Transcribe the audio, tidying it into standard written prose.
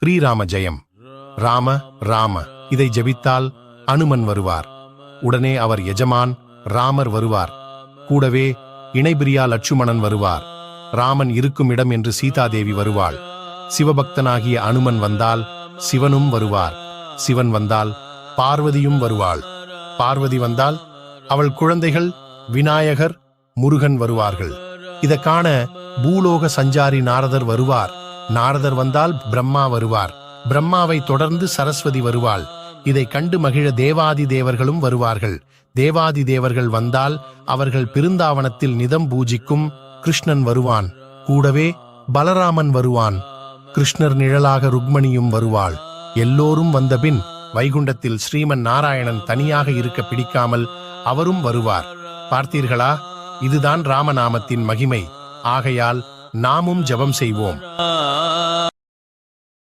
ஸ்ரீராம ஜெயம். ராம ராம இதை ஜெபித்தால் அனுமன் வருவார். உடனே அவர் எஜமான் ராமர் வருவார். கூடவே இணைபிரியா லட்சுமணன் வருவார். ராமன் இருக்கும் இடம் என்று சீதாதேவி வருவாள். சிவபக்தனாகிய அனுமன் வந்தால் சிவனும் வருவார். சிவன் வந்தால் பார்வதியும் வருவாள். பார்வதி வந்தால் அவள் குழந்தைகள் விநாயகர், முருகன் வருவார்கள். இத காண பூலோக சஞ்சாரி நாரதர் வருவார். நாரதர் வந்தால் பிரம்மா வருவார். பிரம்மாவை தொடர்ந்து சரஸ்வதி வருவாள். இதை கண்டு மகிழ தேவாதி தேவர்களும் வருவார்கள். தேவாதி தேவர்கள் வந்தால் அவர்கள் பிருந்தாவனத்தில் நிதம் பூஜிக்கும் கிருஷ்ணன் வருவான். கூடவே பலராமன் வருவான். கிருஷ்ணர் நிழலாக ருக்மணியும் வருவாள். எல்லோரும் வந்தபின் வைகுண்டத்தில் ஸ்ரீமன் நாராயணன் தனியாக இருக்க பிடிக்காமல் அவரும் வருவார். பார்த்தீர்களா? இதுதான் ராமநாமத்தின் மகிமை. ஆகையால் நாமும் ஜெபம் செய்வோம்.